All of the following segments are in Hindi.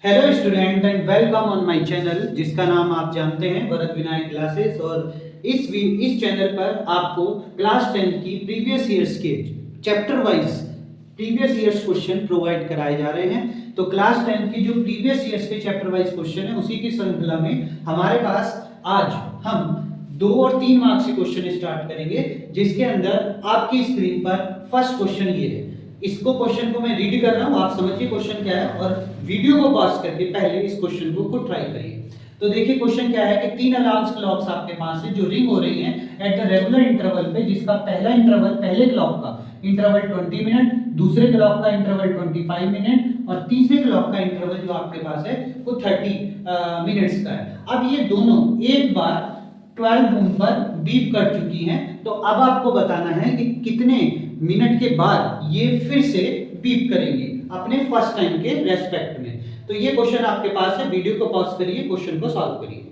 Hello student and welcome on my channel जिसका नाम आप जानते हैं वरद विनायक क्लासेस। और इस चैनल पर आपको क्लास 10 की प्रीवियस ईयर्स के chapter wise previous years question provide कराए जा रहे हैं। तो क्लास 10 की जो प्रीवियस ईयर्स के चैप्टर वाइज क्वेश्चन है उसी की श्रृंखला में हमारे पास आज हम 2 और 3 मार्क्स के क्वेश्चन स्टार्ट करेंगे, जिसके अंदर आपकी स्क्रीन पर फर्स्ट क्वेश्चन ये है। इसको क्वेश्चन को मैं रीड कर रहा हूं, आप समझिए क्वेश्चन क्या है और वीडियो को पॉज करके पहले इस क्वेश्चन को खुद ट्राई करिए। तो देखिए क्वेश्चन क्या है कि 3 अलार्म्स क्लॉक्स आपके पास है जो रिंग हो रही हैं एट द रेगुलर इंटरवल पे, जिसका पहला इंटरवल पहले क्लॉक का इंटरवल 20 मिनट, दूसरे क्लॉक का इंटरवल 25 मिनट और तीसरे क्लॉक का इंटरवल जो आपके पास है वो 30 मिनट्स का है। अब ये दोनों एक बार 12 नून पर बीप कर चुकी हैं, तो अब आपको बताना है कि कितने मिनट के बाद ये फिर से बीप करेंगे अपने फर्स्ट टाइम के रेस्पेक्ट में। तो ये क्वेश्चन आपके पास है, वीडियो को पॉज करिए, क्वेश्चन को सॉल्व करिए।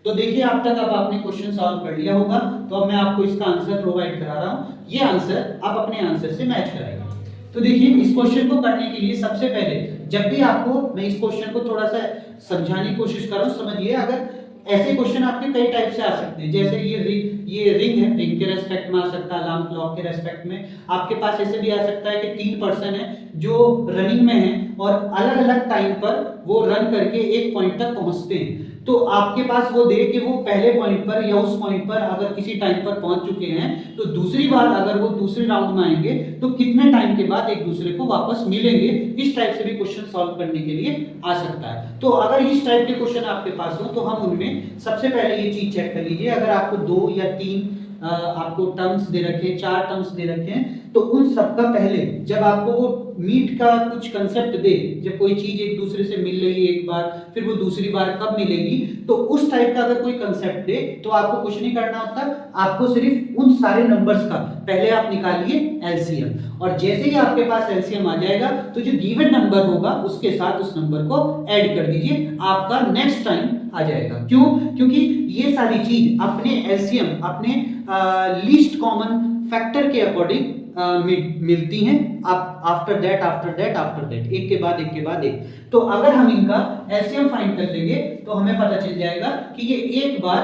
तो देखिए आप तक अब आपने क्वेश्चन सॉल्व कर लिया होगा, तो अब मैं आपको इसका आंसर प्रोवाइड करा रहा हूं। ये आंसर आप अपने आंसर से मैच कराइए। तो देखिए इस क्वेश्चन को करने के लिए सबसे पहले जब भी आपको मैं इस क्वेश्चन को थोड़ा सा समझाने की कोशिश कर रहा हूं, समझिए। अगर ऐसे क्वेश्चन आपके कई टाइप से आ सकते हैं, जैसे ये रिंग है, रिंग के रेस्पेक्ट में आ सकता है, अलार्म क्लॉक के रेस्पेक्ट में। आपके पास ऐसे भी आ सकता है कि 3 पर्सन है जो रनिंग में है और अलग अलग टाइम पर वो रन करके एक पॉइंट तक पहुंचते हैं। तो आपके पास वो दे कि वो पहले पॉइंट पर या उस पॉइंट पर अगर किसी टाइम पर पहुंच चुके हैं, तो दूसरी बार अगर वो दूसरे राउंड में आएंगे तो कितने टाइम के बाद एक दूसरे को वापस मिलेंगे। इस टाइप से भी क्वेश्चन सॉल्व करने के लिए आ सकता है। तो अगर इस टाइप के क्वेश्चन आपके पास हो तो हम उनमें सबसे पहले ये चीज चेक कर लीजिए। अगर आपको 2 या 3 आपको टर्म्स दे रखे, 4 टर्म्स दे रखे हैं, तो उन सबका पहले जब आपको वो मीट का कुछ कंसेप्ट दे, जब कोई चीज एक दूसरे से मिल रही है एक बार, फिर वो दूसरी बार कब मिलेगी, तो उस टाइप का अगर कोई कंसेप्ट दे तो आपको कुछ नहीं करना होता, आपको सिर्फ उन सारे नंबर्स का पहले आप निकालिए एलसीएम, और जैसे ही आपके पास एलसीएम आ जाएगा तो जो गिवन नंबर होगा उसके साथ उस नंबर को ऐड कर दीजिए, आपका नेक्स्ट टाइम आ जाएगा। क्यों? क्योंकि ये सारी चीज अपने एलसीएम अपने लीस्ट कॉमन फैक्टर के अकॉर्डिंग मिलती हैं। आप आफ्टर दैट एक के बाद एक। तो अगर हम इनका एलसीएम फाइंड कर लेंगे तो हमें पता चल जाएगा कि ये एक बार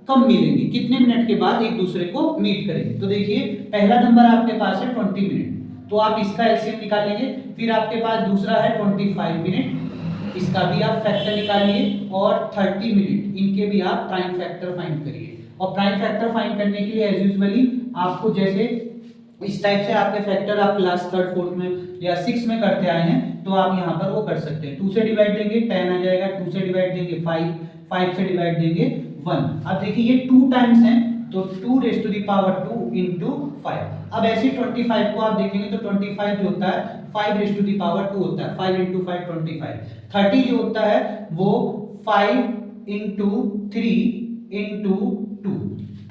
कब मिलेंगे, कितने मिनट के बाद एक दूसरे को मीट करेंगे। तो देखिए पहला नंबर आपके पास है 20 मिनट, तो आप इसका एलसीएम निकालेंगे। फिर आपके पास दूसरा है 25 मिनट, इसका भी आप फैक्टर निकालिए, और 30 मिनट, इनके भी आप प्राइम फैक्टर फाइंड करिए। और प्राइम फैक्टर फाइंड करने के लिए एज यूजुअली आपको जैसे इस टाइप से आपके फैक्टर आप क्लास 3rd 4th में या 6th में करते आए हैं, तो आप यहाँ पर वो कर सकते हैं। 2 से डिवाइड देंगे 10 आ जाएगा, 2 से डिवाइड देंगे 5, 5 से डिवाइड देंगे 1। अब देखिए ये 2 टाइम्स हैं, तो 2 raise to the power 2 into 5। अब ऐसे 25 को आप देखेंगे तो 25 जो होता है 5 रेज़ टू द पावर 2 होता है, 5 into 5 25। 30 जो होता है वो 5 into 3 into 2,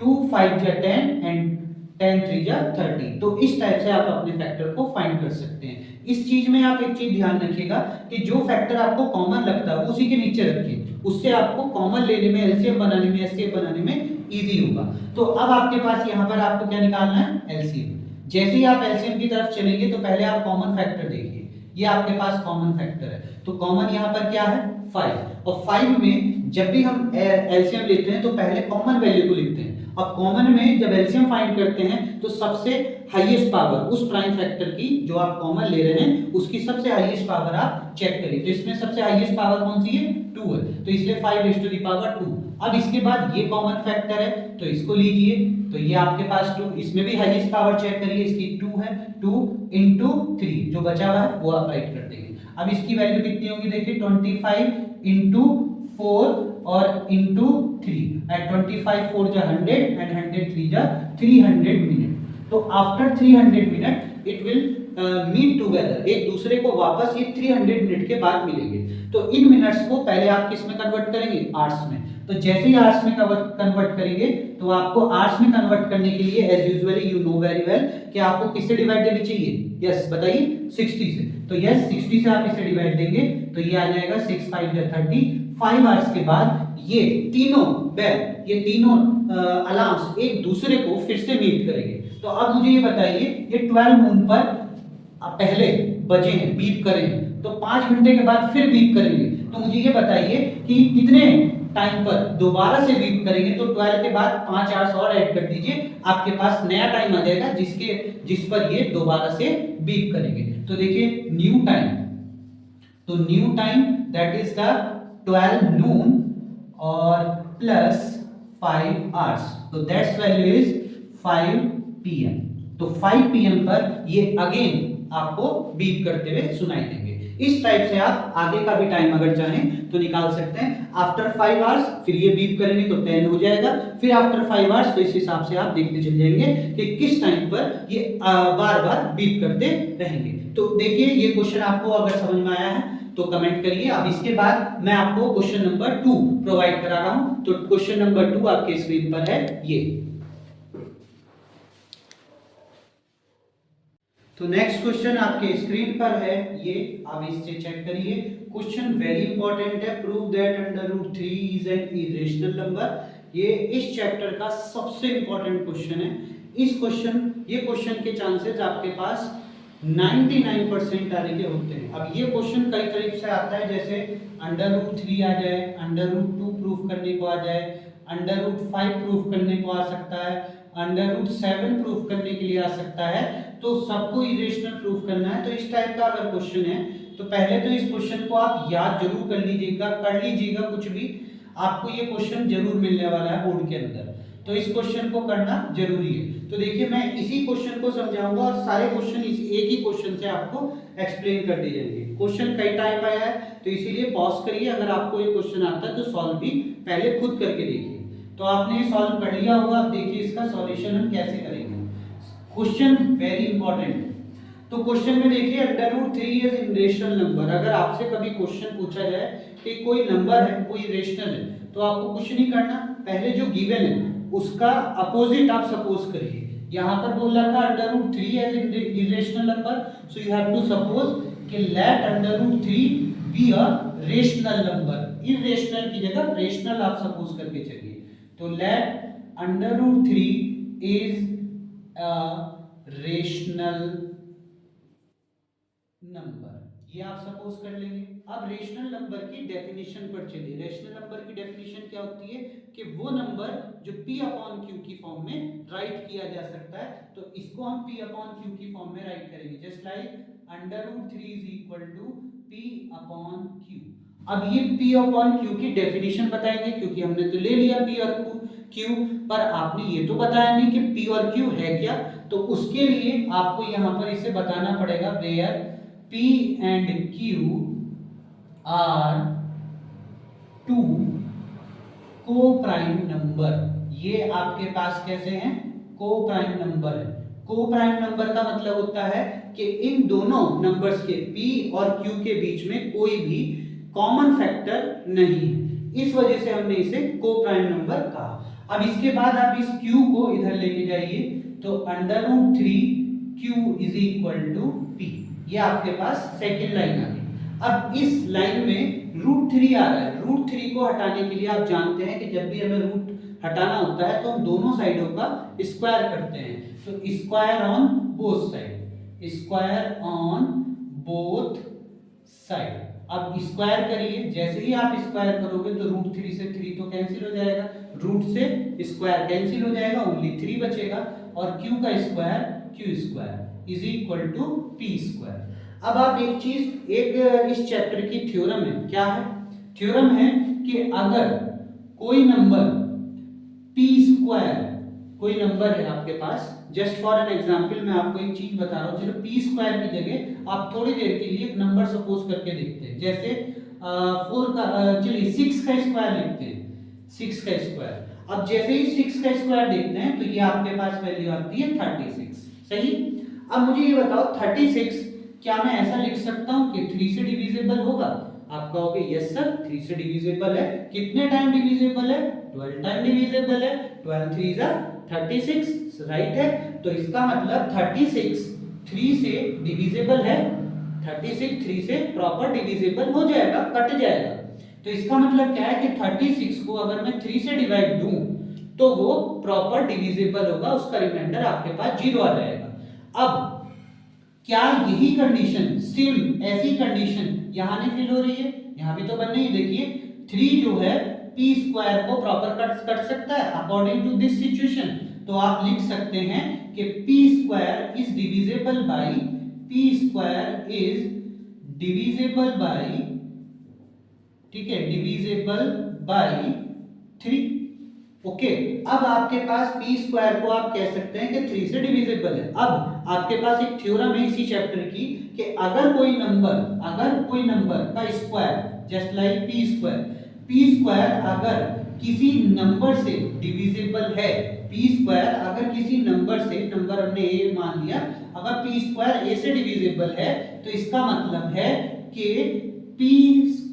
2 5 जा 10 एंड 10 3 जा 30। तो इस टाइप से आप अपने फैक्टर को फाइंड कर सकते हैं। इस चीज में आप एक चीज ध्यान रखिएगा कि जो फैक्टर आपको कॉमन लगता है उसी के नीचे रखिए, उससे आपको कॉमन लेने में, एलसीएम बनाने में, एससीएफ बनाने में इजी होगा। तो अब आपके पास यहाँ पर आपको क्या निकालना है, एलसीएम। जैसे ही आप एलसीएम की तरफ चलेंगे तो पहले आप कॉमन फैक्टर देखिए, ये आपके पास कॉमन फैक्टर है, तो कॉमन यहाँ पर क्या है 5, और 5 में जब भी हम एलसीएम लेते हैं तो पहले कॉमन वैल्यू को लिखते हैं। अब कॉमन में जब एलसीएम फाइंड करते हैं तो सबसे हाईएस्ट पावर उस प्राइम फैक्टर की जो आप कॉमन ले रहे हैं उसकी सबसे हाईएस्ट पावर आप चेक करिए। तो इसमें सबसे हाईएस्ट पावर कौन सी है, 2 है, तो इसलिए 5 रेज़ टू द पावर 2। अब इसके बाद ये कॉमन फैक्टर है तो इसको लीजिए, तो ये आपके पास 2, इसमें भी हाईएस्ट पावर चेक करिए, इसकी 2 है, 2 into 3 जो बचा हुआ है वो आप राइट कर देंगे। अब इसकी वैल्यू कितनी होगी, देखिए 25 into 4 और into 3, एट 25 4 जा 100 एंड 100 3 जा 300 मिनट। तो after 300 minute it will meet together, एक दूसरे को वापस ये 300 मिनट के बाद मिलेंगे। तो इन मिनट्स को पहले आप किस में कन्वर्ट करेंगे, आवर्स में। तो जैसे ही आवर्स में कन्वर्ट करेंगे तो आपको आवर्स में कन्वर्ट करने के लिए as usually you know very well कि आपको किससे डिवाइड देनी चाहिए, यस बताइए 60 से। तो यस 60 से आप इसे डिवाइड देंगे तो ये आ जाएगा 6 5 जा 30। 5 आवर्स के बाद ये तीनों बेल, ये तीनों अलार्म्स एक दूसरे को फिर से मीट करेंगे। तो अब मुझे ये बताइए, ये 12 नून पर पहले बजे हैं, बीप करें, तो 5 घंटे के बाद फिर बीप करेंगे। तो मुझे ये बताइए कि कितने टाइम पर दोबारा से बीप करेंगे। तो 12 के बाद 5 आवर्स और ऐड कर दीजिए, आपके पास नया टाइम आ जाएगा जिस पर ये दोबारा से बीप करेंगे। तो देखिए न्यू टाइम, तो new time that is the 12 नून और प्लस 5 आवर्स, तो दैट्स वैल्यू इज 5 PM। तो 5 PM पर ये अगेन आपको बीप करते हुए सुनाई देंगे। इस टाइप से आप आगे का भी टाइम अगर चाहें तो निकाल सकते हैं। आफ्टर 5 आवर्स फिर ये बीप करेंगे तो 10 हो जाएगा, फिर आफ्टर 5 आवर्स तो इस हिसाब से आप देखते चल जाएंगे कि किस टाइम पर ये बार बार बीप करते रहेंगे। तो देखिए ये क्वेश्चन आपको अगर समझ में आया है तो कमेंट करिए। अब इसके बाद मैं आपको क्वेश्चन नंबर 2 प्रोवाइड करा रहा हूं। तो क्वेश्चन नंबर 2 आपके स्क्रीन पर है ये। तो नेक्स्ट क्वेश्चन आपके स्क्रीन पर है ये, आप इससे चेक करिए। क्वेश्चन वेरी इंपॉर्टेंट है। Prove that √3 is an irrational number. ये इस चैप्टर का सबसे इंपॉर्टेंट क्वेश्चन है। ये क्वेश्चन के चांसेस आपके पास 99% आने के होते हैं। अब ये क्वेश्चन कई तरीके से आता है, जैसे √3 आ जाए, √2 प्रूफ करने को आ जाए, √5 प्रूफ करने को आ सकता है, √7 प्रूफ करने के लिए आ सकता है। तो सबको इरेशनल प्रूफ करना है। तो इस टाइप का अगर क्वेश्चन है तो पहले तो इस क्वेश्चन को आप याद जरूर कर लीजिएगा कुछ भी, आपको ये क्वेश्चन जरूर मिलने वाला है बोर्ड के अंदर। तो इस क्वेश्चन को करना जरूरी है। तो देखिए मैं इसी क्वेश्चन को समझाऊंगा और सारे क्वेश्चन इस एक ही क्वेश्चन से आपको एक्सप्लेन कर दिए जाएंगे। क्वेश्चन कई टाइप आया है तो इसीलिए पॉज करिए, अगर आपको ये क्वेश्चन आता है तो सॉल्व भी पहले खुद करके देखिए। तो आपने सॉल्व कर लिया होगा, अब देखिए इसका सॉल्यूशन हम कैसे करेंगे। Question very important. तो क्वेश्चन में देखिए √3 इज इरेशनल नंबर। अगर आपसे कभी क्वेश्चन पूछा जाए कि कोई नंबर है, कोई इरेशनल है, तो आपको कुछ नहीं करना, पहले जो गिवन है उसका अपोजिट आप सपोज करिए। यहां पर बोल रहा था √3 as irrational number, so you have to suppose कि let √3 be a rational number. Irrational की जगह रेशनल आप सपोज करके चलिए। तो let √3 is a rational number, ये आप सपोज कर लेंगे। अब रेशनल नंबर की डेफिनेशन पर चलिए। रेशनल नंबर की डेफिनेशन क्या होती है कि वो नंबर जो P/Q की फॉर्म में राइट किया जा सकता है। तो इसको हम P/Q की फॉर्म में राइट करेंगे, just like √3 is equal to P/Q। अब ये P/Q की डेफिनेशन बताएंगे, क्योंकि हमने तो ले लिया P और Q, पर आपने ये तो बताया नहीं कि P और Q है क्या। तो उसके लिए आपको यहां पर इसे बताना पड़ेगा, where P and Q are two coprime number. ये आपके पास कैसे हैं? को-प्राइम नंबर है। को-प्राइम नंबर का मतलब होता है कि इन दोनों नंबर्स के P और Q के बीच में कोई भी कॉमन फैक्टर नहीं है, इस वजह से हमने इसे को-प्राइम नंबर कहा। अब इसके बाद आप इस Q को इधर लेके जाइए, तो √3Q is equal to P। ये आपके पास सेकेंड लाइन आ गई। अब इस लाइन में √3 आ रहा है। √3 को हटाने के लिए आप जानते हैं कि जब भी हमें रूट हटाना होता है तो हम दोनों साइडों का स्क्वायर करते हैं। तो square on both side, square on both side. अब स्क्वायर करिए, जैसे ही आप स्क्वायर करोगे तो √3 से 3 तो कैंसिल हो जाएगा, रूट से स्क्वायर कैंसिल हो जाएगा, ओनली 3 बचेगा, और Q का square Q² is equal to P²। अब आप एक चीज, इस चैप्टर की थ्योरम है, क्या है थ्योरम है कि अगर कोई नंबर P², कोई नंबर है आपके पास, जस्ट फॉर एन एग्जांपल मैं आपको एक चीज बता रहा हूं, चलो P² की जगह आप थोड़ी देर के लिए एक नंबर सपोज करके देखते हैं, जैसे 4 का, चलिए 6 का स्क्वायर लिखते हैं, 6 का स्क्वायर। अब जैसे ही 6 का स्क्वायर देखते हैं तो ये आपके पास वैल्यू आती है 36, सही। अब मुझे ये बताओ 36 क्या मैं ऐसा लिख सकता हूं कि 3 से डिविजिबल होगा? आप कहोगे यस सर 3 से डिविजिबल है। कितने टाइम डिविजिबल है? 12 टाइम डिविजिबल है। 12 3 36, राइट है। तो इसका मतलब 36 3 से डिविजिबल है, 36 3 से प्रॉपर डिविजिबल हो जाएगा, कट जाएगा। तो इसका मतलब क्या है कि 36 को अगर मैं 3 से डिवाइड दूं तो वो प्रॉपर डिविजिबल होगा, उसका रिमाइंडर आपके पास 0 आ जाएगा। अब क्या यही कंडीशन, सेम ऐसी कंडीशन यहां नहीं फिल हो रही है? यहां भी तो बन रही है। देखिए 3 जो है पी स्क्वायर को प्रॉपर कट सकता है अकॉर्डिंग टू दिस सिचुएशन। तो आप लिख सकते हैं कि P square is divisible bye, P square is divisible bye, ठीक है, डिविजिबल बाय 3। ओके, अब आपके पास पी स्क्वायर को आप कह सकते हैं कि 3 से डिविजिबल है। अब आपके पास एक थ्योरम है इसी चैप्टर की कि अगर कोई नंबर का square just like P square अगर किसी नंबर से डिविजिबल है, पी स्क्वायर अगर किसी नंबर से, नंबर हमने ए मान लिया, अगर पी स्क्वायर ए से डिविजिबल है तो इसका मतलब है कि पी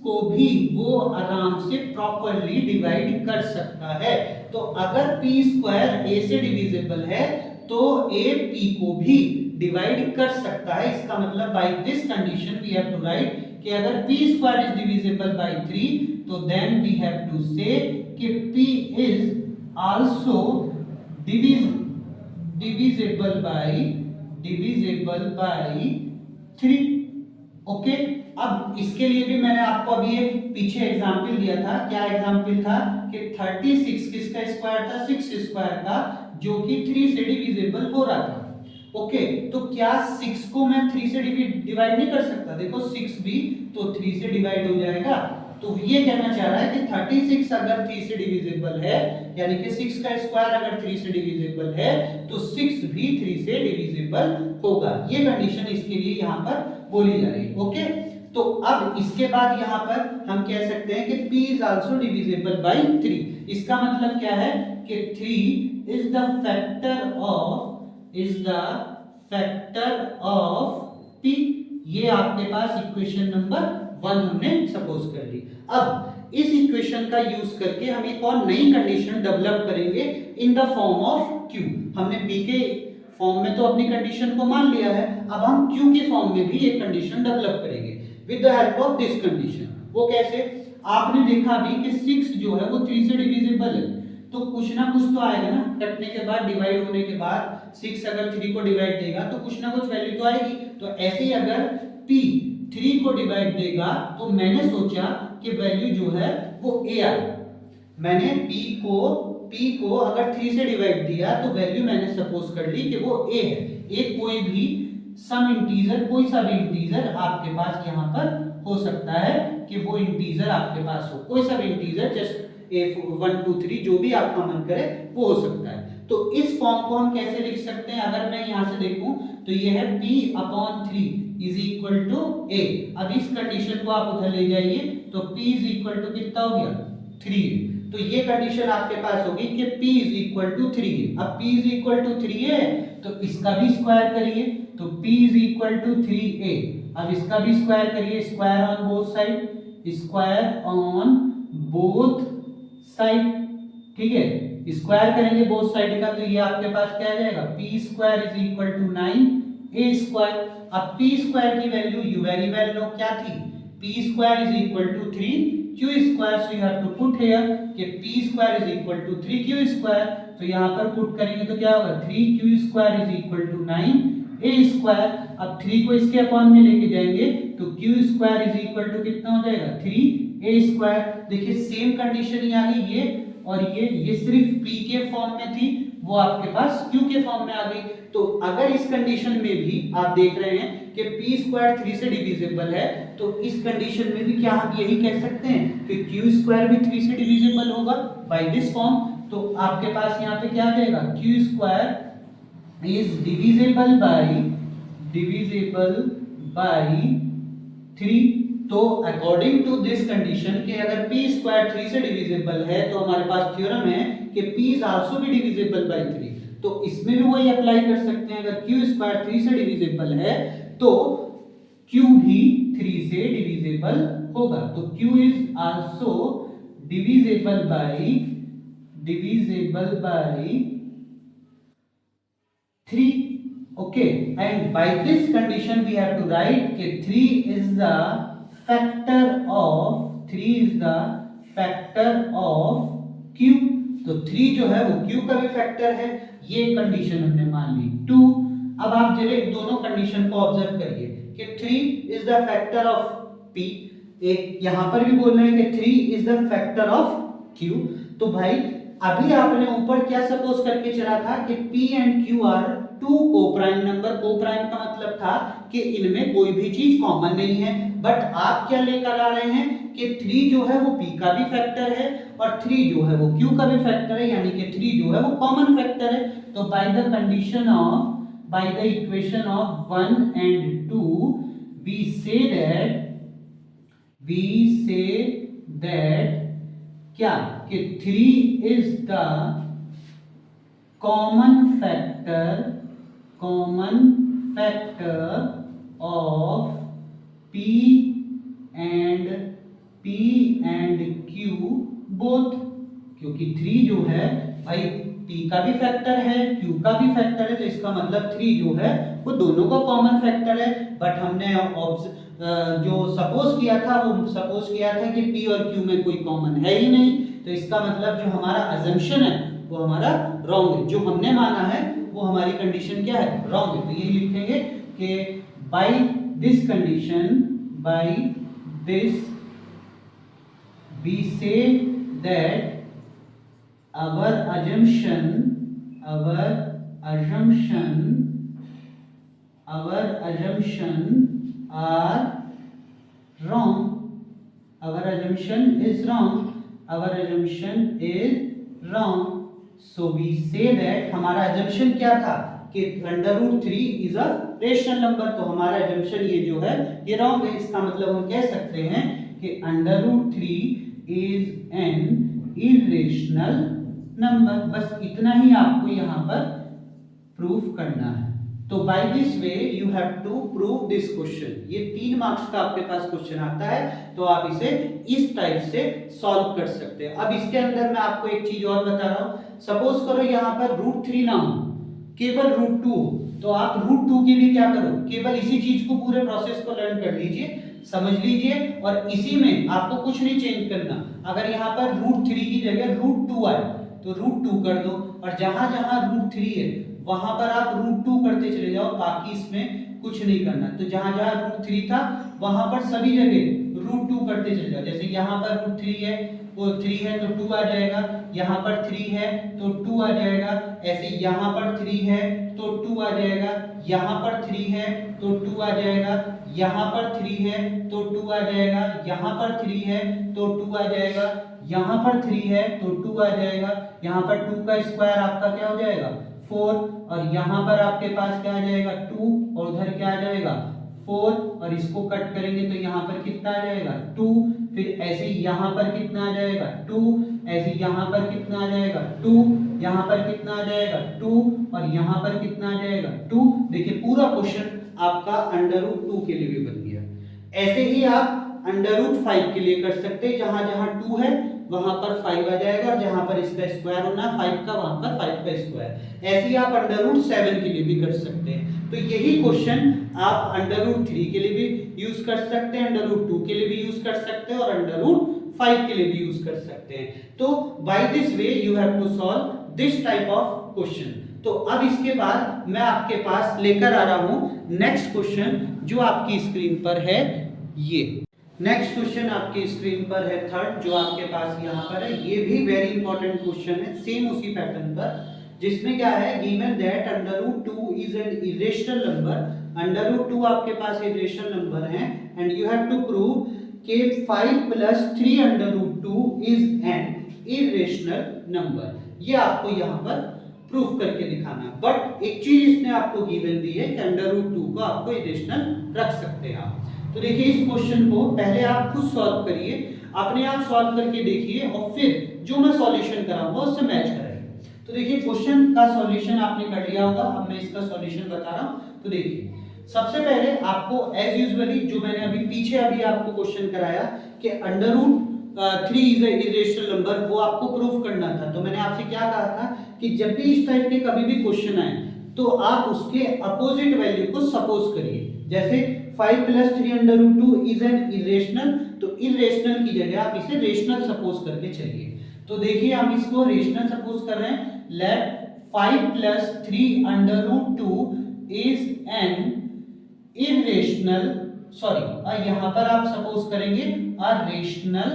को भी वो आराम से प्रॉपरली डिवाइड कर सकता है। तो अगर पी स्क्वायर ए से डिविजिबल है तो ए पी को भी डिवाइड कर सकता है। इसका मतलब by this condition we have to write कि अगर P square is divisible by 3 तो then we have to say कि P is also divisible by 3। Okay, अब इसके लिए भी मैंने आपको अभी एक पीछे एग्जांपल दिया था। क्या एग्जांपल था कि 36 किसका स्क्वायर था? 6 स्क्वायर का, जो कि 3 से डिविजिबल हो रहा था। ओके, तो क्या 6 को मैं 3 से डिवाइड नहीं कर सकता? देखो 6 भी तो 3 से डिवाइड हो जाएगा। तो ये कहना चाह रहा है कि 36 अगर 3 से डिविजिबल है, यानी कि 6 का स्क्वायर अगर 3 से डिविजिबल है तो 6 भी 3 से डिविजिबल होगा। ये कंडीशन इसके लिए यहाँ पर बोली जा रही है। ओके, तो अब इसके बाद यहाँ पर हम कह सकते हैं कि P is also divisible by 3। इसका मतलब क्या है कि 3 is the factor of P। ये आपके पास इक्वेशन नंबर 1 हमने सपोज कर ली। अब इस इक्वेशन का यूज करके हम एक और नई कंडीशन डेवलप करेंगे in the form of Q। हमने P के फॉर्म में तो अपनी कंडीशन को मान लिया है, अब हम Q के फॉर्म में भी एक कंडीशन डेवलप करेंगे with the help of this condition. वो कैसे? आपने देखा अभी कि 6 जो है वो 3 से डिविजिबल है, तो कुछ ना कुछ तो आएगा ना, कटने के बाद, डिवाइड होने के बाद 6 अगर 3 को डिवाइड देगा तो कुछ ना कुछ वैल्यू तो आएगी। तो ऐसे ही अगर P 3 को डिवाइड देगा तो मैंने सोचा कि वैल्यू जो है वो A आए। मैंने P को अगर 3 से डिवाइड दिया तो वैल्यू मैंने सपोज कर ली कि वो A है। एक कोई भी सम इंटीजर, कोई सा भी इंटीजर आपके पास यहाँ पर हो सकता है कि वो इंटीजर आपके पास हो, कोई सा भी इंटीजर, जस्ट 1 2 3 जो भी आपका मन करे वो हो सकता है। तो इस फॉर्म को हम कैसे लिख सकते हैं? अगर मैं यहाँ से देखूं तो ये है P/3 is equal to A। अब इस कंडीशन को आप उधर ले जाइए तो P इज इक्वल टू कितना हो गया? 3। तो ये कंडीशन आपके पास होगी कि P इज इक्वल टू 3 है। अब P इज इक्वल टू 3 है तो इसका भी स्क्वायर करिए, तो P is equal to 3A। अब इसका भी स्क्वायर करिए, square on both side, square on both side, ठीक है, स्क्वायर करेंगे बोथ साइड का तो ये आपके पास क्या आ जाएगा? P square is equal to 9A square. अब P स्क्वायर की value you very well know क्या थी? P square is equal to 3Q square. So you have to put here कि P square is equal to 3Q square. तो यहाँ पर पुट करेंगे तो क्या होगा? 3Q square is equal to 9A square. अब 3 को इसके अपॉन में लेके जाएंगे तो Q square is equal to कितना हो जाएगा? 3A square. देखिए सेम कंडीशन ही आ गई, ये और ये सिर्फ P के फॉर्म में थी, वो आपके पास Q के फॉर्म में आ गई। तो अगर इस कंडीशन में भी आप देख रहे हैं कि P स्क्वायर 3 से डिविजिबल है, तो इस कंडीशन में भी क्या हम यही कह सकते हैं कि Q स्क्वायर भी 3 से डिविजिबल होगा बाय दिस फॉर्म। तो आपके पास यहाँ पे क्या आ जाएगा? Q square is divisible by 3। तो अकॉर्डिंग टू दिस कंडीशन कि अगर P स्क्वायर 3 से डिविजिबल है तो हमारे पास थ्योरम है कि P इज आल्सो भी डिविजिबल बाय 3। तो इसमें भी वही अप्लाई कर सकते हैं। अगर Q स्क्वायर 3 से डिविजिबल है तो Q भी 3 से डिविजिबल होगा। तो Q is also divisible by 3। Okay, and by this condition we have to write कि 3 is the factor of Q। तो 3 जो है वो Q का भी फैक्टर है, ये कंडीशन हमने मान ली। 2 अब आप जरा दोनों कंडीशन को ऑब्जर्व करिए कि 3 is the factor of p, एक यहां पर भी बोल रहे हैं कि 3 is the factor of q। तो भाई अभी आपने ऊपर क्या सपोज करके चला था कि p and q are two coprime number. Coprime का मतलब था कि इनमें कोई भी चीज कॉमन नहीं है, बट आप क्या लेकर आ रहे हैं कि 3 जो है वो p का भी फैक्टर है और 3 जो है वो q का भी फैक्टर है, यानी कि 3 जो है वो कॉमन फैक्टर है। तो by the condition of, by the equation of 1 and 2 we say that क्या कि 3 is the common factor of P and Q both, क्योंकि 3 जो है भाई P का भी फैक्टर है Q का भी फैक्टर है, तो इसका मतलब 3 जो है वो दोनों का कॉमन फैक्टर है। बट हमने जो सपोज किया था वो सपोज किया था कि P और Q में कोई कॉमन है ही नहीं, तो इसका मतलब जो हमारा अजम्पशन है वो हमारा रॉन्ग है, जो हमने माना है वो हमारी कंडीशन क्या है, रॉन्ग है। तो यही लिखेंगे कि by this condition, by this we say that our assumption are wrong, our assumption is wrong, so we say that हमारा assumption क्या था कि √3 is a रेशनल नंबर, तो हमारा assumption ये जो है ये wrong है। इसका मतलब हम कह सकते हैं कि √3 is an irrational number। बस इतना ही आपको यहाँ पर प्रूफ करना है। तो by this way you have to prove this question. ये 3 मार्क्स का आपके पास क्वेश्चन आता है, तो आप इसे इस टाइप से सॉल्व कर सकते हैं। अब इसके अंदर मैं आपको एक चीज और बता रहा हूँ। सपोज करो यहाँ पर √3 ना हो, केवल √2 हो, तो आप √2 के लिए क्या करो, केवल इसी चीज को पूरे प्रोसेस को लर्न कर लीजिए, समझ लीजिए, और इसी में आपको कुछ नहीं चेंज करना। अगर यहाँ पर √3 की जगह √2 आए तो √2 कर दो, और जहां जहां √3 है वहां पर आप √2 करते चले जाओ, बाकी इसमें कुछ नहीं करना। तो जहां जहां √3 था वहां पर सभी जगह √2 करते चले जाओ। जैसे यहाँ पर √3 है, वो 3 है तो 2 आ जाएगा, यहाँ पर 3 है तो 2 आ जाएगा, ऐसे यहाँ पर 3 है तो 2 आ जाएगा, यहाँ पर 3 है तो 2 आ जाएगा, यहाँ पर 3 है तो 2 आ जाएगा, यहाँ पर 3 है तो 2 आ जाएगा, यहाँ पर 3 है तो 2 आ जाएगा, यहाँ पर 2 का स्क्वायर आपका क्या हो जाएगा 4, और यहाँ पर आपके पास क्या आ जाएगा 2, और उधर क्या आ जाएगा 4, और इसको कट करेंगे तो यहाँ पर कितना आ जाएगा 2, फिर ऐसे यहाँ पर कितना आ जाएगा 2, ऐसे यहाँ पर कितना आ जाएगा 2, यहाँ पर कितना आ जाएगा 2, और यहाँ पर कितना आ जाएगा 2। देखिए पूरा क्वेश्चन आपका √2 के लिए भी बन गया। ऐसे ही आप √5 के लिए कर सकते हैं, जहां जहां 2 है वहां पर 5 आ जाएगा, और जहां पर इसका स्क्वायर होना है 5 का वहां पर 5 का स्क्वायर। ऐसे ही आप √7 के लिए भी कर सकते हैं। तो यही क्वेश्चन आप √3 के लिए भी यूज कर सकते हैं, √2 के लिए भी यूज कर सकते हैं, और √5 के लिए भी यूज कर सकते हैं। तो by this way you have to solve this type of question. तो अब इसके बाद मैं आपके पास लेकर आ रहा हूं नेक्स्ट क्वेश्चन, जो आपकी स्क्रीन पर है। ये नेक्स्ट क्वेश्चन आपकी स्क्रीन पर है थर्ड, जो आपके पास यहाँ पर है। ये भी वेरी इंपॉर्टेंट क्वेश्चन है, सेम उसी पैटर्न पर, जिसमें क्या है given that √2 is an irrational number. √2 आपके पास इरेशनल नंबर है, and you have to prove कि 5 + 3√2 इज एन इरेशनल नंबर। ये आपको यहाँ पर प्रूफ करके दिखाना है। बट एक चीज इसने आपको गिवन दी है कि √2 को आपको इरेशनल रख सकते हैं आप। तो देखिए इस क्वेश्चन को पहले आप खुद सॉल्व करिए, अपने आप सॉल्व करके देखिए, और फिर जो मैं सॉल्यूशन कराऊंगा उससे मैच कराइए। तो देखिए क्वेश्चन का सॉल्यूशन आपने कर लिया होगा, अब मैं इसका सॉल्यूशन बता रहा हूं। तो देखिए सबसे पहले आपको एज यूजुअली जो मैंने अभी पीछे आपको क्वेश्चन कराया कि √3 इज ए इरेशनल नंबर, वो आपको प्रूफ करना था। तो मैंने आपसे क्या कहा था कि जब भी इस टाइप के कभी भी क्वेश्चन आए तो आप उसके अपोजिट वैल्यू को सपोज करिए। जैसे 5 + 3√2 इज एन इरेशनल, तो इरेशनल की जगह आप इसे रेशनल सपोज करके चलिए। तो देखिए हम इसको रेशनल सपोज कर रहे हैं। Let 5 + 3√2 is an irrational, sorry यहाँ पर आप सपोज करेंगे अ रेशनल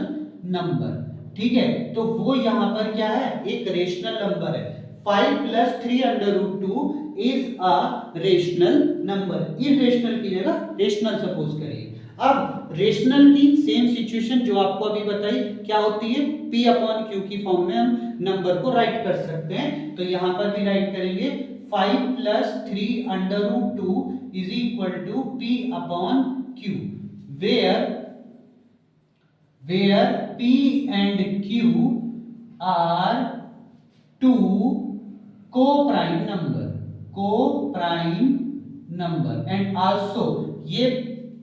नंबर, ठीक है। तो वो यहाँ पर क्या है, एक रेशनल नंबर है। 5 plus 3 under root 2 is a rational number. Irrational की जगह रेशनल सपोज करिए। अब रेशनल की सेम सिचुएशन जो आपको अभी बताई क्या होती है, p अपॉन q की फॉर्म में हम नंबर को राइट कर सकते हैं। तो यहां पर भी राइट करेंगे 5 plus 3 under root 2 is equal to p upon q, where p and q are two co-prime number and also ये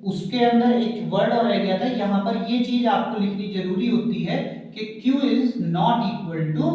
उसके अंदर एक वर्ड और रह गया था, यहां पर ये चीज आपको लिखनी जरूरी होती है कि q is not equal to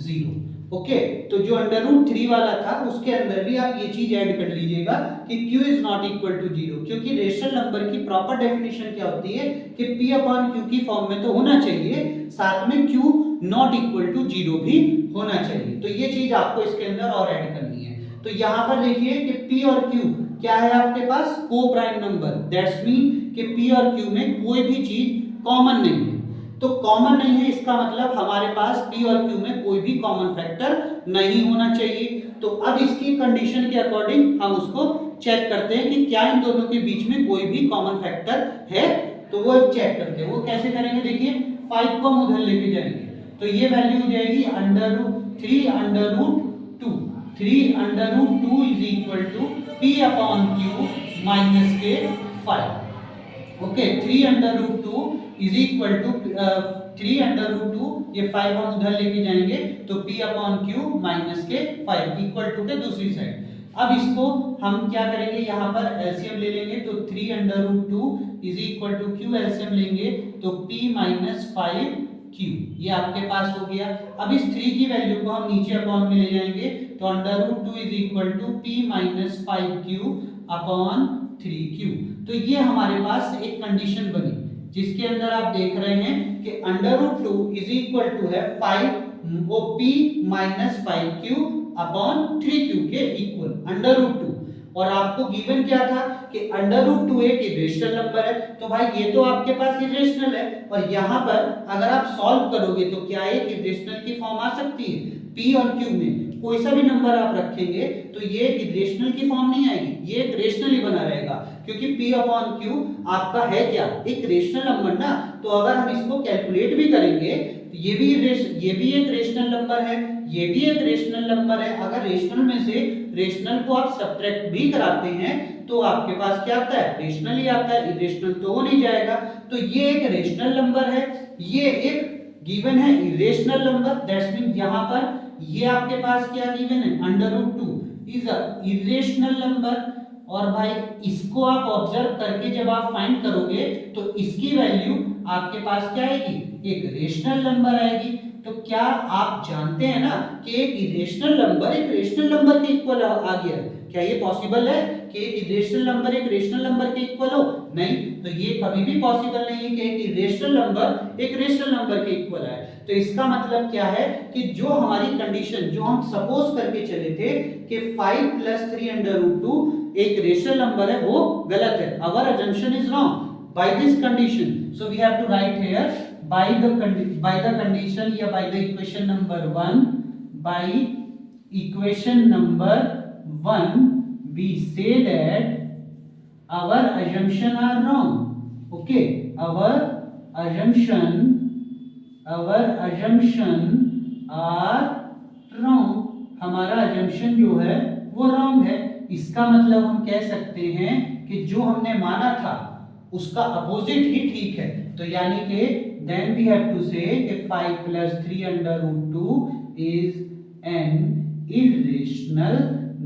0। Okay, तो जो अंडर रूट 3 वाला था उसके अंदर भी आप ये चीज ऐड कर लीजिएगा कि q is not equal to 0, क्योंकि रेशनल नंबर की प्रॉपर डेफिनेशन क्या होती है कि p अपॉन q की फॉर्म में तो होना चाहिए, साथ में q नॉट इक्वल टू 0 भी होना चाहिए। तो ये चीज आपको इसके अंदर और ऐड करनी है। तो यहां पर देखिए कि p और q क्या है आपके पास, को प्राइम नंबर, दैट्स मीन कि p और q में कोई भी चीज कॉमन नहीं है। तो कॉमन नहीं है इसका मतलब हमारे पास p और q में कोई भी कॉमन फैक्टर नहीं होना चाहिए। तो अब इसकी कंडीशन के अकॉर्डिंग हम उसको चेक करते हैं कि क्या इन दोनों के बीच में कोई भी कॉमन फैक्टर है। तो वो चेक करते हैं, वो कैसे करेंगे, देखिए 5 को हम उधर लेके जाएंगे तो ये वैल्यू हो जाएगी under root 3 under root 2, 3 under root 2 is equal to p upon q minus के 5। Okay, 3 under root 2 is equal to 3 under root 2, ये 5 हम उधर लेके जाएंगे तो p अपॉन q माइनस के 5 इक्वल टू के दूसरी साइड। अब इसको हम क्या करेंगे, यहाँ पर एलसीएम ले लेंगे तो 3 under root 2 is equal to q, LCM लेंगे तो p माइनस 5q, ये आपके पास हो गया। अब इस 3 की वैल्यू को हम नीचे अपॉन में ले जाएंगे तो under root 2 is equal to p minus 5q upon 3q। तो ये हमारे पास एक कंडीशन बनी जिसके अंदर आप देख रहे हैं कि under root 2 is equal to है 5 वो p minus 5q upon 3q के इक्वल अंडर रूट 2। और आपको गिवन क्या था कि अंडर रूट 2 एक इरेशनल नंबर है, तो भाई ये तो आपके पास इरेशनल है, और यहाँ पर अगर आप सॉल्व करोगे तो क्या एक इरेशनल की फॉर्म आ सकती है, p और q में कोई सा भी नंबर आप रखेंगे तो ये इरेशनल की फॉर्म नहीं आएगी, ये एक रेशनल ही बना रहेगा, क्योंकि p अपॉन q आपका है क्या, एक रेशनल नंबर ना। तो अगर हम इसको कैलकुलेट भी करेंगे तो ये भी एक रेशनल नंबर है, ये भी एक रेशनल नंबर है। अगर रेशनल में से रेशनल को आप सब्ट्रैक्ट भी कराते हैं तो आपके पास क्या आता है, रेशनल ही आता है, इरेशनल तो हो नहीं जाएगा। तो ये एक रेशनल नंबर है, ये एक गिवन है इरेशनल नंबर, दैट्स मीन यहाँ पर ये आपके पास क्या गिवन है, under root 2 is a irrational number. और भाई इसको आप ऑब्जर्व करके जब आप फाइंड करोगे तो इसकी वैल्यू आपके पास क्या आएगी, एक रेशनल नंबर आएगी। तो क्या आप जानते हैं ना कि एक इरेशनल नंबर एक रेशनल नंबर के इक्वल आ गया, क्या ये पॉसिबल है कि एक इरेशनल नंबर एक रेशनल नंबर के इक्वल हो, नहीं। तो ये कभी भी पॉसिबल नहीं है कि एक इरेशनल नंबर एक रेशनल नंबर के इक्वल है। तो इसका मतलब क्या है कि जो हमारी कंडीशन जो हम सपोज करके चले थे कि 5 प्लस 3 अंडर रूट 2 एक रेशनल नंबर है, वो गलत है, our assumption is wrong by this condition. So we have to write here by the condition या by the equation number 1, by equation number 1 we say that our assumption are wrong. Okay, our assumption are wrong, हमारा assumption जो है वो wrong है। इसका मतलब हम कह सकते हैं कि जो हमने माना था उसका अपोजिट ही ठीक है। तो यानी कि then we have to say कि 5 plus 3 under root 2 is an irrational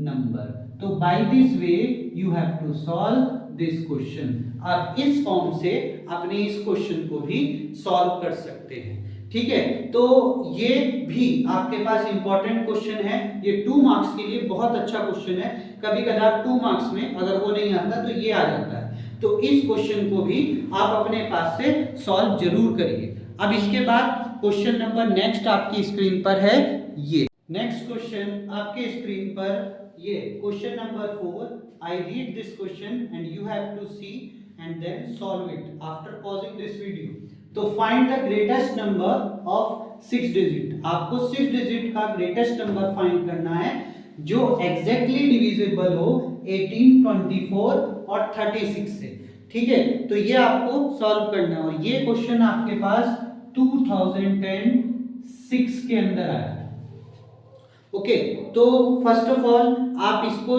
number. तो by this way you have to solve this question. आप इस फॉर्म से अपने इस क्वेश्चन को भी सॉल्व कर सकते हैं, ठीक है। तो ये भी आपके पास इंपॉर्टेंट क्वेश्चन है, ये 2 मार्क्स के लिए बहुत अच्छा क्वेश्चन है। कभी कभार 2 मार्क्स में अगर वो नहीं आता तो ये आ जाता है। तो इस क्वेश्चन को भी आप अपने पास से सॉल्व जरूर करिए। अब इसके बाद क्वेश्चन नंबर नेक्स्ट आपकी स्क्रीन पर है, ये नेक्स्ट क्वेश्चन आपके स्क्रीन पर ये question number 4, I read this question and you have to see and then solve it after pausing this video. तो find the greatest number of 6 digit. आपको 6 डिजिट का ग्रेटेस्ट नंबर फाइंड करना है जो एग्जैक्टली डिविजिबल हो 18, 24 और 36 से। ठीक है, तो ये आपको सॉल्व करना है और ये क्वेश्चन आपके पास 2006 के अंदर आया। ओके, तो फर्स्ट ऑफ ऑल आप इसको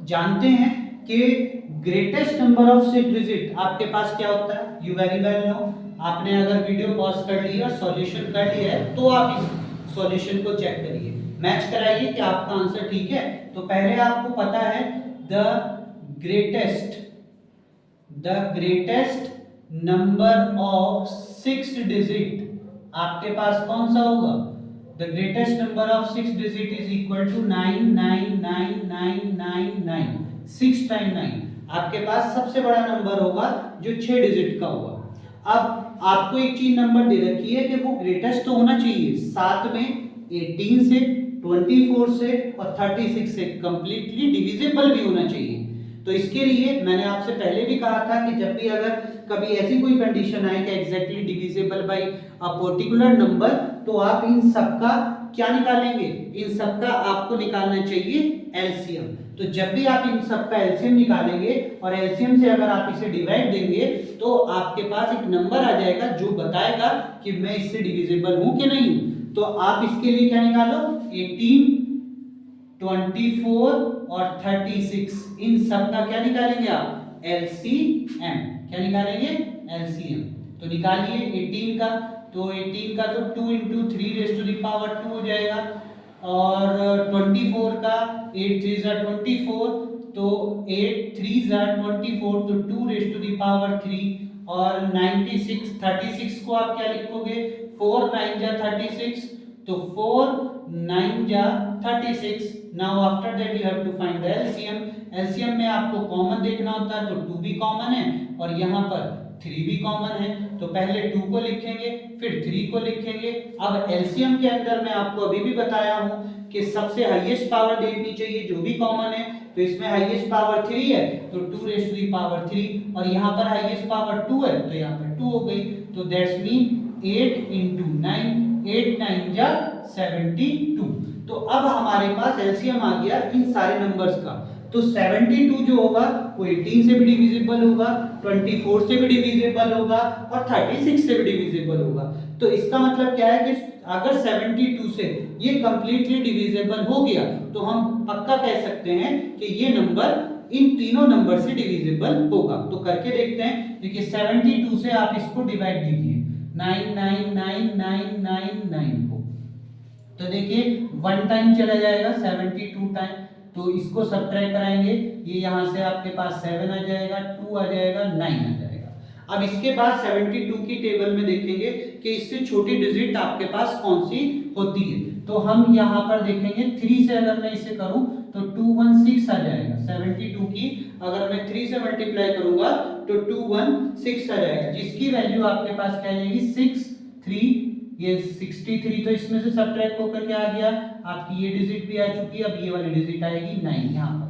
जानते हैं कि ग्रेटेस्ट नंबर ऑफ 6 डिजिट आपके पास क्या होता है, यू वेरी वेल नो। आपने अगर वीडियो पॉज कर लिया, सॉल्यूशन कर लिया है, तो आप इस सॉल्यूशन को चेक करिए, मैच कराइए कि आपका आंसर ठीक है। तो पहले आपको पता है the greatest number of 6 digit आपके पास कौन सा होगा? The greatest number of 6 digit is equal to 9999999, 6 time 9 आपके पास सबसे बड़ा नंबर होगा जो 6 डिजिट का होगा। अब आपको एक चीज नंबर दे रखी है कि वो ग्रेटेस्ट तो होना चाहिए, साथ में 18 से, 24 से और 36 से कंप्लीटली डिविजिबल भी होना चाहिए। तो इसके लिए मैंने आपसे पहले भी कहा था कि जब भी अगर कभी ऐसी कोई कंडीशन आए कि exactly divisible by a particular number, तो आप इन सबका क्या निकालेंगे? इन सबका आपको निकालना चाहिए एलसीएम। तो जब भी आप इन सबका एलसीएम निकालेंगे और एलसीएम से अगर आप इसे डिवाइड देंगे तो आपके पास एक नंबर आ जाएगा जो बताएगा कि मैं इससे डिविजिबल हूं कि नहीं हूं। तो आप इसके लिए क्या निकालो? 18, 24 और 36, इन सब का क्या निकालेंगे आप? एलसीएम। क्या निकालेंगे? एलसीएम। तो निकालिए 18 का, तो 18 का तो 2 into 3 हो जाएगा, और 24 का 8 3 जा 24, तो 8 3 जा 24, तो 2 3, और 96 36 को आप क्या लिखोगे? 4 9 जा 36, तो 4 9 जा 36। Now after that you have to find the LCM. LCM में आपको कॉमन देखना होता है, तो 2 भी कॉमन है और यहाँ पर 3 भी कॉमन है। तो पहले 2 को लिखेंगे, फिर 3 को लिखेंगे। अब एलसीएम के अंदर मैं आपको अभी भी बताया हूं कि सबसे हाईएस्ट पावर देखनी चाहिए जो भी कॉमन है। तो इसमें हाईएस्ट पावर 3 है, तो 2 3, और यहाँ पर हाईएस्ट पावर 2 है, तो यहाँ पर 2 हो गई। तो दैट्स मीन 8 into 9, 8 9 जा 72। तो अब हमारे पास एलसीएम आ गया इन सारे नंबर्स का। तो 72 जो होगा वो 18 से भी डिविजिबल होगा, 24 से भी डिविजिबल होगा और 36 से भी डिविजिबल होगा। तो इसका मतलब क्या है कि अगर 72 से ये कंप्लीटली डिविजिबल हो गया तो हम पक्का कह सकते हैं कि ये नंबर इन तीनों नंबर से डिविजिबल होगा। तो करके देखते हैं। देखिए 72 से आप इसको डिवाइड कीजिए 99999 को, तो देखिए 1 टाइम चला जाएगा 72 टाइम, तो इसको सब्ट्रैक्ट कराएंगे, ये यहाँ से आपके पास 7 आ जाएगा, 2 आ जाएगा, 9 आ जाएगा। अब इसके बाद 72 की टेबल में देखेंगे कि इससे छोटी डिजिट आपके पास कौन सी होती है। तो हम यहाँ पर देखेंगे 3 से अगर मैं इसे करूं तो 216 आ जाएगा। 72 की अगर मैं 3 से मल्टीप्लाई करूंगा तो 216 आ जाएगा, जिसकी वैल्यू आपके पास क्या आ जाएगी? 6 3, ये 63। तो इसमें से सब्ट्रैक्ट होकर क्या आ गया? आपकी ये डिजिट भी आ चुकी है, अब ये वाली डिजिट आएगी 9 यहाँ पर।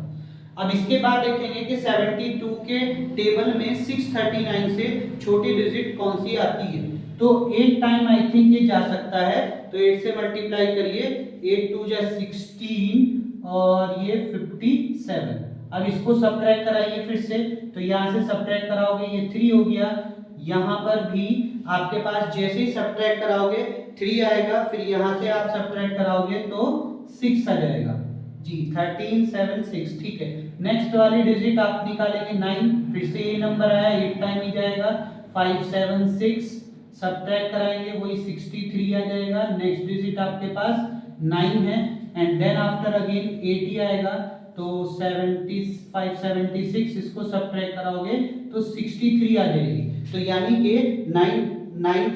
अब इसके बाद देखेंगे कि 72 के टेबल में 639 से छोटी डिजिट कौन सी आती है। तो 8 टाइम आई थिंक ये जा सकता है, तो 8 से मल्टीप्लाई करिए, 8 2 जा 16 और ये 57। अब इसको सब्ट्रैक्ट कराइए फिर से, तो यहाँ से सब्ट्रैक्ट कराओगे ये 3 हो गया, यहाँ पर भी आपके पास जैसे ही सब्ट्रैक्ट कराओगे 3 आएगा, फिर यहाँ से आप सब्ट्रैक्ट कराओगे तो 6 आ जाएगा जी। 13 7 6, ठीक है। नेक्स्ट वाली डिजिट आप निकालेंगे 9, फिर से ये नंबर आया, 8 टाइम ही जाएगा, 5 7 6, सब्ट्रैक्ट कराएंगे वही 63 आ जाएगा। नेक्स्ट डिजिट आपके पास 9 है, एंड देन आफ्टर अगेन 80 आएगा, तो 75 76, इसको सब्ट्रैक्ट कराओगे तो 63 आ जाएगी। तो यानी कि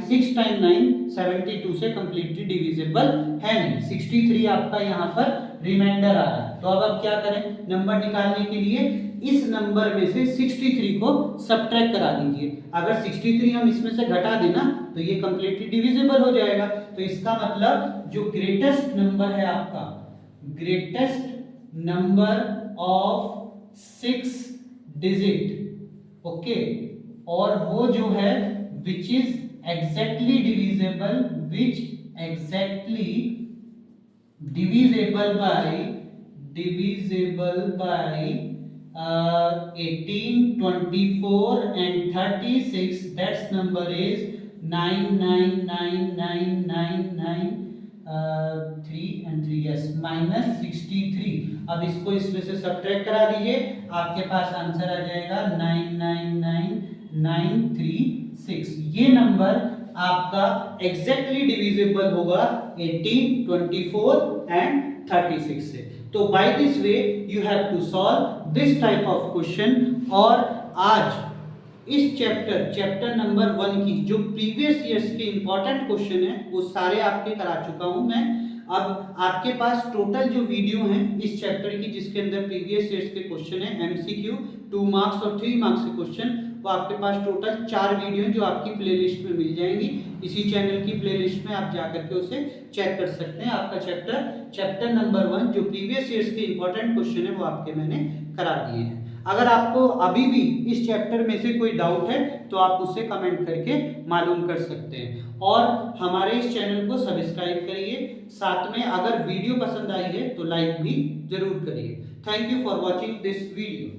6 टाइम 9 72 से कंप्लीटली डिविजिबल है नहीं, 63 आपका यहाँ पर रिमाइंडर आ रहा है। तो अब आप क्या करें? नंबर निकालने के लिए इस नंबर में से 63 को सब्ट्रैक्ट करा दीजिए। अगर 63 हम इसमें से घटा देना तो ये कंप्लीटली डिविजिबल हो जाएगा। तो इसका मतलब जो ग्रेटेस्ट नंबर है आपका, greatest number of 6 digit, okay, और वो जो है which is exactly divisible, which exactly divisible by 18, 24 and 36. That's number is 99999 3 and 3, yes, minus 63. अब इसको इसमें से सब्ट्रैक्ट करा दीजिए, आपके पास आंसर आ जाएगा 999936. ये नंबर आपका एग्जैक्टली डिविजिबल होगा 18, 24 एंड 36 से. तो by this way you have to solve this type of question. और आज इस चैप्टर नंबर 1 की जो प्रीवियस ईयर्स के इंपॉर्टेंट क्वेश्चन है वो सारे आपके करा चुका हूं मैं. अब आपके पास टोटल जो वीडियो हैं इस चैप्टर की जिसके अंदर प्रीवियस ईयर्स के क्वेश्चन है, एमसीक्यू 2 मार्क्स और 3 मार्क्स के क्वेश्चन, वो आपके पास टोटल 4 वीडियो हैं जो आपकी प्लेलिस्ट में मिल जाएंगी. इसी चैनल की प्लेलिस्ट में आप जाकर के उसे चेक कर सकते हैं. आपका चैप्टर नंबर 1 जो प्रीवियस ईयर्स के इंपॉर्टेंट क्वेश्चन है वो आपके मैंने करा दिए हैं. अगर आपको अभी भी इस चैप्टर में से कोई डाउट है तो आप उसे कमेंट करके मालूम कर सकते हैं. और हमारे इस चैनल को सब्सक्राइब करिए. साथ में अगर वीडियो पसंद आई है तो लाइक भी जरूर करिए. Thank you for watching this video.